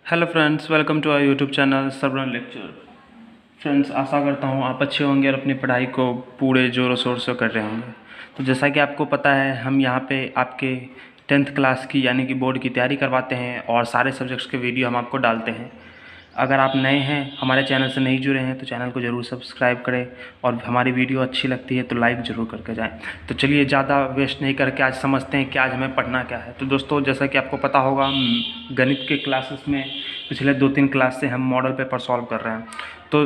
Hello friends, welcome to our YouTube channel Sarvaran lecture. Friends, आशा करता हूँ आप अच्छे होंगे और अपनी पढ़ाई को पूरे ज़ोरों शोर से कर रहे होंगे। तो जैसा कि आपको पता है, हम यहाँ पे आपके 10th क्लास की यानी कि बोर्ड की तैयारी करवाते हैं और सारे सब्जेक्ट्स के वीडियो हम आपको डालते हैं। अगर आप नए हैं, हमारे चैनल से नहीं जुड़े हैं, तो चैनल को ज़रूर सब्सक्राइब करें और हमारी वीडियो अच्छी लगती है तो लाइक ज़रूर करके जाएं। तो चलिए ज़्यादा वेस्ट नहीं करके आज समझते हैं कि आज हमें पढ़ना क्या है। तो दोस्तों, जैसा कि आपको पता होगा, गणित के क्लासेस में पिछले 2-3 क्लास से हम मॉडल पेपर सॉल्व कर रहे हैं। तो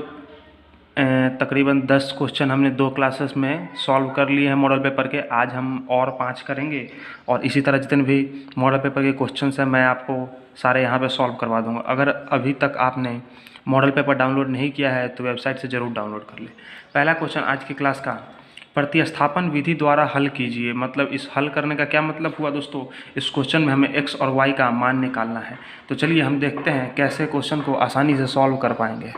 तकरीबन 10 क्वेश्चन हमने 2 क्लासेस में सॉल्व कर लिए हैं मॉडल पेपर के। आज हम और 5 करेंगे और इसी तरह जितने भी मॉडल पेपर के क्वेश्चंस हैं मैं आपको सारे यहाँ पे सॉल्व करवा दूँगा। अगर अभी तक आपने मॉडल पेपर डाउनलोड नहीं किया है तो वेबसाइट से ज़रूर डाउनलोड कर ले। पहला क्वेश्चन आज की क्लास का, प्रतिस्थापन विधि द्वारा हल कीजिए। मतलब इस हल करने का क्या मतलब हुआ दोस्तों, इस क्वेश्चन में हमें x और y का मान निकालना है। तो चलिए हम देखते हैं कैसे क्वेश्चन को आसानी से सॉल्व कर पाएंगे।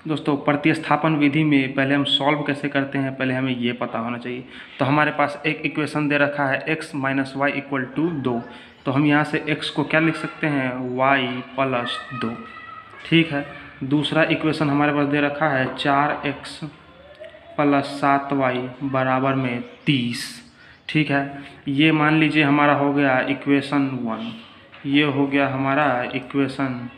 दोस्तों, प्रतिस्थापन विधि में पहले हम सॉल्व कैसे करते हैं, पहले हमें ये पता होना चाहिए। तो हमारे पास एक इक्वेशन दे रखा है x minus y equal to 2। तो हम यहाँ से x को क्या लिख सकते हैं, y प्लस 2। ठीक है। दूसरा इक्वेशन हमारे पास दे रखा है 4x प्लस 7y बराबर में 30। ठीक है। ये मान लीजिए हमारा हो गया इक्वेशन 1, ये हो गया हमारा इक्वेशन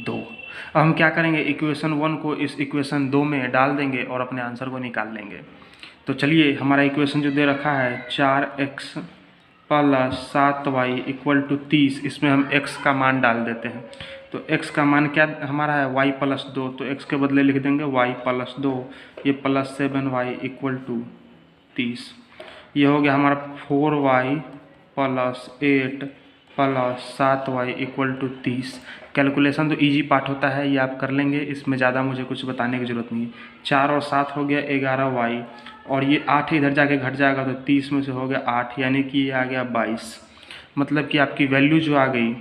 2। अब हम क्या करेंगे, इक्वेशन 1 को इस इक्वेशन 2 में डाल देंगे और अपने आंसर को निकाल लेंगे। तो चलिए, हमारा इक्वेशन जो दे रखा है 4x plus 7y equal to 30, इसमें हम x का मान डाल देते हैं। तो x का मान क्या हमारा है, y प्लस 2। तो x के बदले लिख देंगे y प्लस 2, ये प्लस 7y इक्वल टू 30। ये हो गया हमारा 4y plus 8 plus 7y equal to 30। Calculation तो इजी पार्ट होता है, ये आप कर लेंगे, इसमें ज़्यादा मुझे कुछ बताने की ज़रूरत नहीं है। 4 और 7 हो गया 11y और ये 8 इधर जाके घट जाएगा तो 30 में से हो गया 8, यानी कि ये आ गया 22। मतलब कि आपकी वैल्यू जो आ गई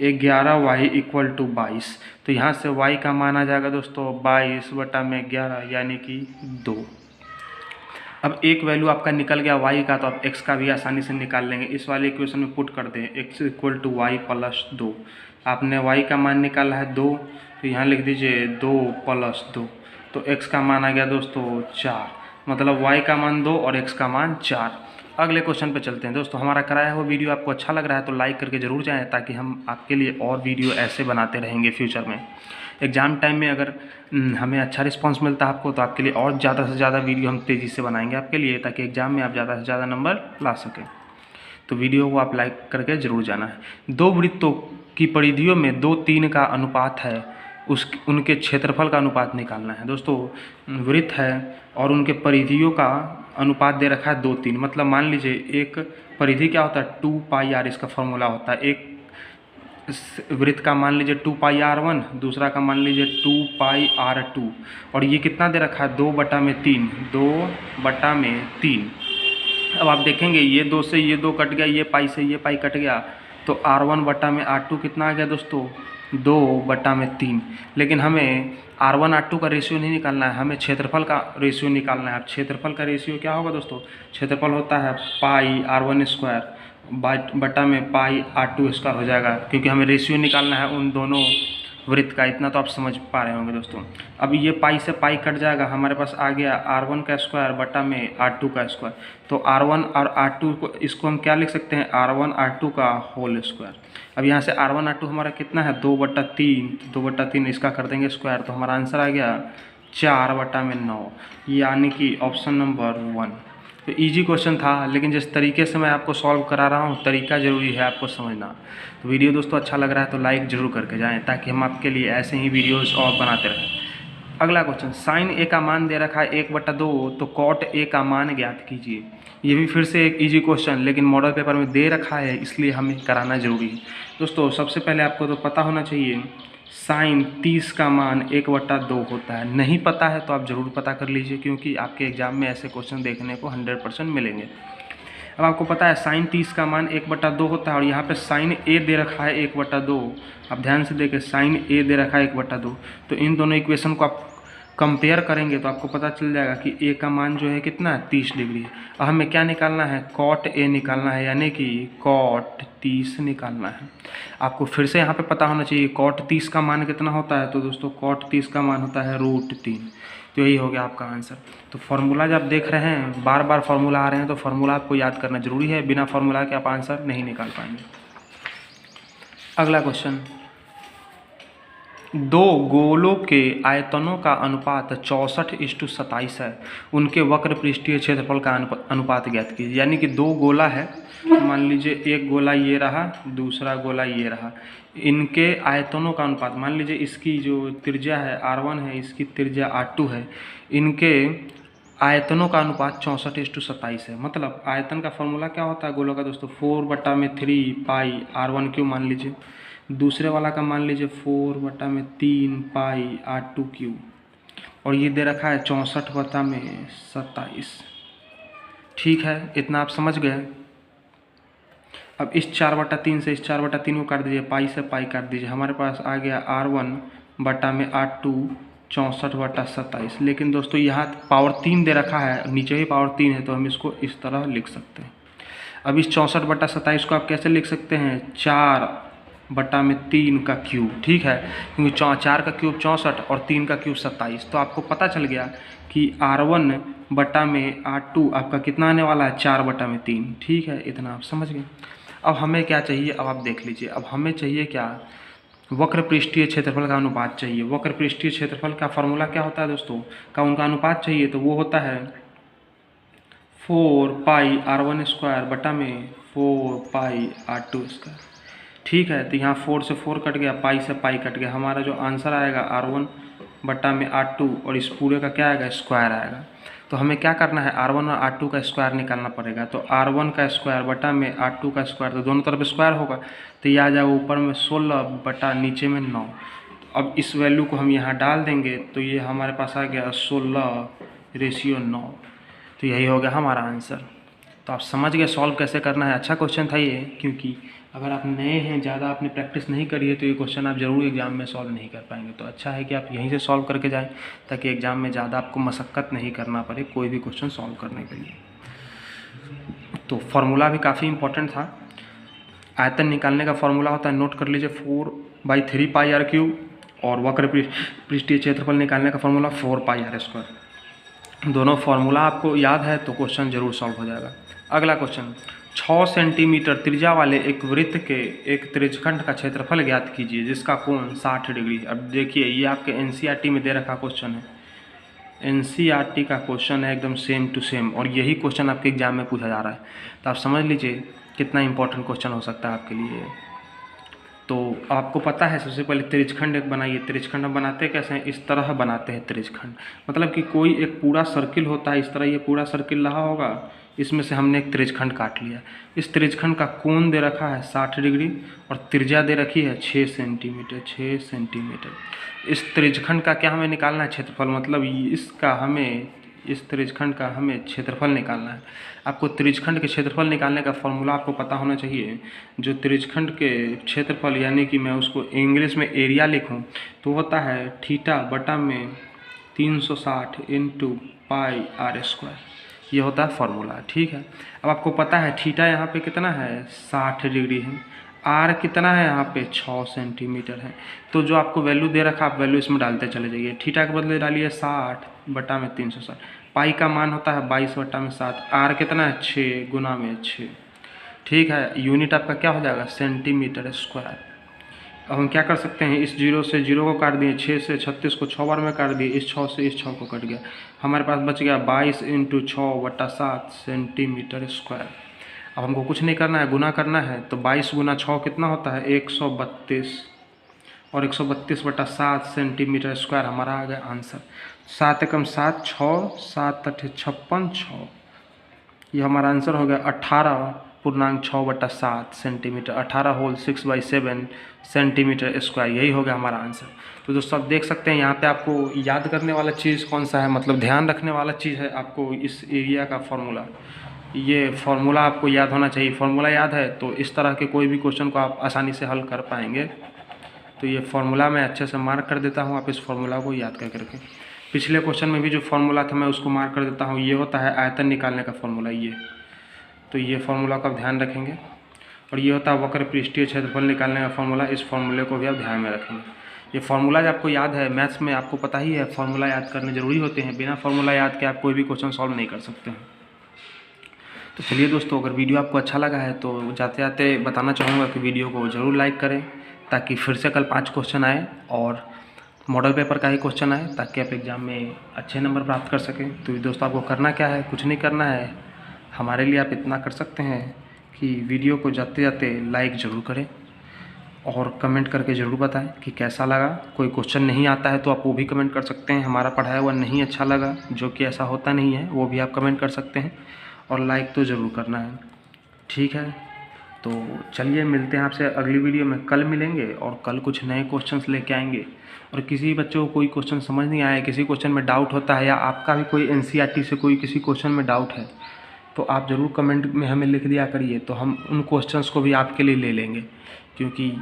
11y इक्वल टू 22। तो यहाँ से y का मान आ जाएगा दोस्तों 22/11 यानी कि 2। अब एक वैल्यू आपका निकल गया y का, तो आप x का भी आसानी से निकाल लेंगे। इस वाले इक्वेशन में पुट कर दें x equal to y plus 2। आपने y का मान निकाला है 2, तो यहाँ लिख दीजिए 2 प्लस 2। तो x का मान आ गया दोस्तों 4, मतलब y का मान 2 और x का मान 4। अगले क्वेश्चन पे चलते हैं। दोस्तों, हमारा कराया हुआ वीडियो आपको अच्छा लग रहा है तो लाइक करके ज़रूर जाएँ, ताकि हम आपके लिए और वीडियो ऐसे बनाते रहेंगे फ्यूचर में। एग्ज़ाम टाइम में अगर हमें अच्छा रिस्पांस मिलता है आपको, तो आपके लिए और ज़्यादा से ज़्यादा वीडियो हम तेज़ी से बनाएंगे आपके लिए, ताकि एग्ज़ाम में आप ज़्यादा से ज़्यादा नंबर ला सकें। तो वीडियो को आप लाइक करके ज़रूर जाना है। दो वृत्तों की परिधियों में 2-3 का अनुपात है, उनके क्षेत्रफल का अनुपात निकालना है। दोस्तों, वृत्त है और उनके परिधियों का अनुपात दे रखा है 2-3। मतलब मान लीजिए एक परिधि क्या होता है, 2πr इसका फॉर्मूला होता है। एक वृत्त का मान लीजिए 2πr1, दूसरा का मान लीजिए 2πr2, और ये कितना दे रखा है 2/3, 2/3। अब आप देखेंगे ये 2 से ये 2 कट गया, ये पाई से ये पाई कट गया, तो r1/r2 कितना आ गया दोस्तों, 2/3। लेकिन हमें r1 r2 का रेशियो नहीं निकालना है, हमें क्षेत्रफल का रेशियो निकालना है। अब क्षेत्रफल का रेशियो क्या होगा दोस्तों, क्षेत्रफल होता है πr1² बटा में πr2² हो जाएगा, क्योंकि हमें रेशियो निकालना है उन दोनों वृत्त का। इतना तो आप समझ पा रहे होंगे दोस्तों। अब ये पाई से पाई कट जाएगा, हमारे पास आ गया r1² बटा में r2²। तो r1 और r2 को, इसको हम क्या लिख सकते हैं, r1 r2 का होल स्क्वायर। अब यहाँ से r1 r2 हमारा कितना है 2/3, 2/3 इसका कर देंगे स्क्वायर, तो हमारा आंसर आ गया 4/9, यानी कि ऑप्शन नंबर 1। तो इजी क्वेश्चन था, लेकिन जिस तरीके से मैं आपको सॉल्व करा रहा हूँ, तरीका ज़रूरी है आपको समझना। तो वीडियो दोस्तों अच्छा लग रहा है तो लाइक ज़रूर करके जाएं, ताकि हम आपके लिए ऐसे ही वीडियोस और बनाते रहें। अगला क्वेश्चन, साइन ए का मान दे रखा है 1/2, तो कॉट ए का मान ज्ञात कीजिए। ये भी फिर से एक इजी क्वेश्चन, लेकिन मॉडल पेपर में दे रखा है, इसलिए हमें कराना ज़रूरी है। दोस्तों, सबसे पहले आपको तो पता होना चाहिए साइन 30 का मान 1/2 होता है। नहीं पता है तो आप ज़रूर पता कर लीजिए, क्योंकि आपके एग्ज़ाम में ऐसे क्वेश्चन देखने को 100% मिलेंगे। अब आपको पता है साइन 30 का मान 1/2 होता है, और यहाँ पे साइन ए दे रखा है 1/2। आप ध्यान से देखें, साइन ए दे रखा है 1/2। तो इन दोनों इक्वेशन को आप कंपेयर करेंगे तो आपको पता चल जाएगा कि ए का मान जो है कितना है 30 डिग्री है। अब हमें क्या निकालना है, कॉट ए निकालना है, यानी कि कॉट 30 निकालना है। आपको फिर से यहाँ पे पता होना चाहिए कॉट 30 का मान कितना होता है। तो दोस्तों कॉट 30 का मान होता है √3। तो यही हो गया आपका आंसर। तो फार्मूला जब आप देख रहे हैं, बार बार फार्मूला आ रहे हैं, तो फार्मूला आपको याद करना जरूरी है, बिना फार्मूला के आप आंसर नहीं निकाल पाएंगे। अगला क्वेश्चन, दो गोलों के आयतनों का अनुपात 64:27 है, उनके वक्र पृष्ठीय क्षेत्रफल का अनुपात ज्ञात कीजिए। यानी कि दो गोला है, मान लीजिए एक गोला ये रहा, दूसरा गोला ये रहा, इनके आयतनों का अनुपात, मान लीजिए इसकी जो त्रिज्या है R1 है, इसकी त्रिज्या R2 है, इनके आयतनों का अनुपात 64:27 है। मतलब आयतन का फॉर्मूला क्या होता है गोलों का दोस्तों, 4/3 पाई R1³ मान लीजिए, दूसरे वाला का मान लीजिए 4/3 पाई R2³, और ये दे रखा है 64/27। ठीक है, इतना आप समझ गए। अब इस 4/3 से इस 4/3 को काट दीजिए, पाई से पाई काट दीजिए, हमारे पास आ गया R1/R2 64/27। लेकिन दोस्तों यहाँ पावर 3 दे रखा है, नीचे ही पावर 3 है, तो हम इसको इस तरह लिख सकते हैं। अब इस 64/27 को आप कैसे लिख सकते हैं, 4/3 का क्यूब। ठीक है, क्योंकि 4 का क्यूब 64 और 3 का क्यूब 27। तो आपको पता चल गया कि R1/R2 आपका कितना आने वाला है, 4/3। ठीक है, इतना आप समझ गए। अब हमें क्या चाहिए, अब आप देख लीजिए, अब हमें चाहिए क्या, वक्र पृष्ठीय क्षेत्रफल का अनुपात चाहिए। वक्र पृष्ठीय क्षेत्रफल का फॉर्मूला क्या होता है दोस्तों, का उनका अनुपात चाहिए, तो वो होता है 4 पाई R1² बटा में 4 पाई R2²। ठीक है, तो यहाँ 4 से 4 कट गया, पाई से पाई कट गया, हमारा जो आंसर आएगा R1/R2, और इस पूरे का क्या आएगा, स्क्वायर आएगा। तो हमें क्या करना है, R1 और R2 का स्क्वायर निकालना पड़ेगा। तो R1 का स्क्वायर बटा में R2 का स्क्वायर, तो दोनों तरफ स्क्वायर होगा, तो ये आ जाएगा ऊपर में 16 बटा नीचे में 9। अब इस वैल्यू को हम यहाँ डाल देंगे, तो ये हमारे पास आ गया 16:9। तो यही हो गया हमारा आंसर। तो आप समझ गए सॉल्व कैसे करना है। अच्छा क्वेश्चन था ये, क्योंकि अगर आप नए हैं, ज़्यादा आपने प्रैक्टिस नहीं करी है, तो ये क्वेश्चन आप ज़रूर एग्जाम में सॉल्व नहीं कर पाएंगे। तो अच्छा है कि आप यहीं से सॉल्व करके जाएं, ताकि एग्ज़ाम में ज़्यादा आपको मशक्क़त नहीं करना पड़े कोई भी क्वेश्चन सॉल्व करने के लिए। तो फार्मूला भी काफ़ी इंपॉर्टेंट था। आयतन निकालने का फार्मूला होता है, नोट कर लीजिए, 4/3 पाई R3, और वक्र पृष्ठीय क्षेत्रफल निकालने का फार्मूला 4 पाई R²। दोनों फार्मूला आपको याद है तो क्वेश्चन जरूर सॉल्व हो जाएगा। अगला क्वेश्चन, 6 सेंटीमीटर त्रिज्या वाले एक वृत्त के एक त्रिज्यखंड का क्षेत्रफल ज्ञात कीजिए जिसका कोण 60 डिग्री। अब देखिए, ये आपके NCERT में दे रखा क्वेश्चन है, NCERT का क्वेश्चन है, एकदम सेम टू सेम, और यही क्वेश्चन आपके एग्जाम में पूछा जा रहा है। तो आप समझ लीजिए कितना इंपॉर्टेंट क्वेश्चन हो सकता है आपके लिए। तो आपको पता है, सबसे पहले त्रिज्यखंड एक बनाइए। त्रिज्यखंड हम बनाते कैसे हैं, इस तरह बनाते हैं त्रिज्यखंड। मतलब कि कोई एक पूरा सर्किल होता है, इस तरह ये पूरा सर्किल रहा होगा, इसमें से हमने एक त्रिज्यखंड काट लिया। इस त्रिज्यखंड का कोण दे रखा है 60 डिग्री, और त्रिज्या दे रखी है 6 सेंटीमीटर। 6 सेंटीमीटर। इस त्रिज्यखंड का क्या हमें निकालना है, क्षेत्रफल। मतलब इसका हमें, इस त्रिज्यखंड का हमें क्षेत्रफल निकालना है। आपको त्रिज्यखंड के क्षेत्रफल निकालने का फॉर्मूला आपको पता होना चाहिए। जो त्रिज्यखंड के क्षेत्रफल, यानी कि मैं उसको इंग्लिश में एरिया लिखूं, तो होता है थीटा बटा में 360 इंटू पाई R²। ये होता है फॉर्मूला। ठीक है, अब आपको पता है थीटा यहाँ पे कितना है, 60 डिग्री है, आर कितना है यहाँ पे, 6 सेंटीमीटर है। तो जो आपको वैल्यू दे रखा, आप वैल्यू इसमें डालते चले जाइए। थीटा के बदले डालिए 60 बटा में 360। पाई का मान होता है 22 बटा में 7। आर कितना है, 6 गुना में 6। ठीक है, यूनिट आपका क्या हो जाएगा, सेंटीमीटर स्क्वायर। अब हम क्या कर सकते हैं, इस 0 से 0 को काट दिए, 6 से 36 को 6 बार में काट दिए, इस 6 से इस 6 को कट गया, हमारे पास बच गया 22 इंटू 6 बटा 7 सेंटीमीटर स्क्वायर। अब हमको कुछ नहीं करना है, गुना करना है। तो 22 गुना 6 कितना होता है, 132, और 132 बटा 7 सेंटीमीटर स्क्वायर हमारा आ गया आंसर। 7 एकम 7, 6, 7 अठे 56, 6। ये हमारा आंसर हो गया 18.6 बटा 7 सेंटीमीटर, 18 होल 6/7 सेंटीमीटर स्क्वायर। यही हो गया हमारा आंसर। तो दोस्तों आप देख सकते हैं यहाँ पे आपको याद करने वाला चीज़ कौन सा है, मतलब ध्यान रखने वाला चीज़ है आपको इस एरिया का फॉर्मूला। ये फार्मूला आपको याद होना चाहिए। फार्मूला याद है तो इस तरह के कोई भी क्वेश्चन को आप आसानी से हल कर पाएंगे। तो ये फार्मूला मैं अच्छे से मार्क कर देता हूँ, आप इस फार्मूला को याद करके रखें। पिछले क्वेश्चन में भी जो फार्मूला था मैं उसको मार्क कर देता हूँ। ये होता है आयतन निकालने का फार्मूला ये, तो ये फार्मूला का आप ध्यान रखेंगे। और ये होता है वक्र पृष्ठीय क्षेत्रफल निकालने का फार्मूला, इस फार्मूले को भी आप ध्यान में रखेंगे। ये फार्मूला जब आपको याद है, मैथ्स में आपको पता ही है फार्मूला याद करने ज़रूरी होते हैं, बिना फार्मूला याद के आप कोई भी क्वेश्चन सॉल्व नहीं कर सकते हैं। तो चलिए दोस्तों, अगर वीडियो आपको अच्छा लगा है तो जाते जाते बताना चाहूँगा कि वीडियो को ज़रूर लाइक करें, ताकि फिर से कल 5 क्वेश्चन आए और मॉडल पेपर का ही क्वेश्चन आए, ताकि आप एग्ज़ाम में अच्छे नंबर प्राप्त कर सकें। तो दोस्तों, आपको करना क्या है, कुछ नहीं करना है, हमारे लिए आप इतना कर सकते हैं कि वीडियो को जाते जाते लाइक ज़रूर करें और कमेंट करके ज़रूर बताएं कि कैसा लगा। कोई क्वेश्चन नहीं आता है तो आप वो भी कमेंट कर सकते हैं, हमारा पढ़ाया हुआ नहीं अच्छा लगा, जो कि ऐसा होता नहीं है, वो भी आप कमेंट कर सकते हैं। और लाइक तो ज़रूर करना है, ठीक है। तो चलिए, मिलते हैं आपसे अगली वीडियो में। कल मिलेंगे और कल कुछ नए क्वेश्चंस लेके आएंगे। और किसी बच्चों को कोई क्वेश्चन समझ नहीं आया, किसी क्वेश्चन में डाउट होता है, या आपका भी कोई एनसीईआरटी से कोई किसी क्वेश्चन में डाउट है, तो आप ज़रूर कमेंट में हमें लिख दिया करिए, तो हम उन क्वेश्चंस को भी आपके लिए ले लेंगे। क्योंकि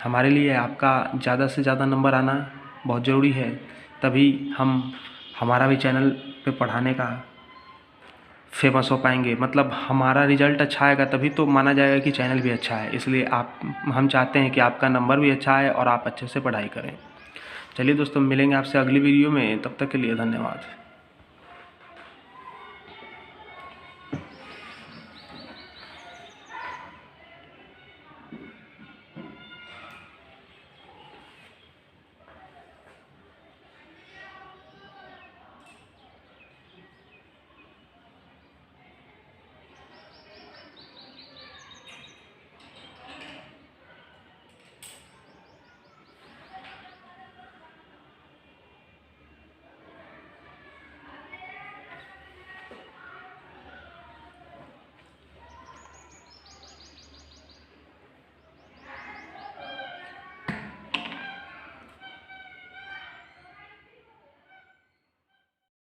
हमारे लिए आपका ज़्यादा से ज़्यादा नंबर आना बहुत ज़रूरी है, तभी हम हमारा भी चैनल पे पढ़ाने का फेमस हो पाएंगे। मतलब हमारा रिज़ल्ट अच्छा आएगा तभी तो माना जाएगा कि चैनल भी अच्छा है। इसलिए हम चाहते हैं कि आपका नंबर भी अच्छा आए और आप अच्छे से पढ़ाई करें। चलिए दोस्तों, मिलेंगे आपसे अगली वीडियो में, तब तक के लिए धन्यवाद।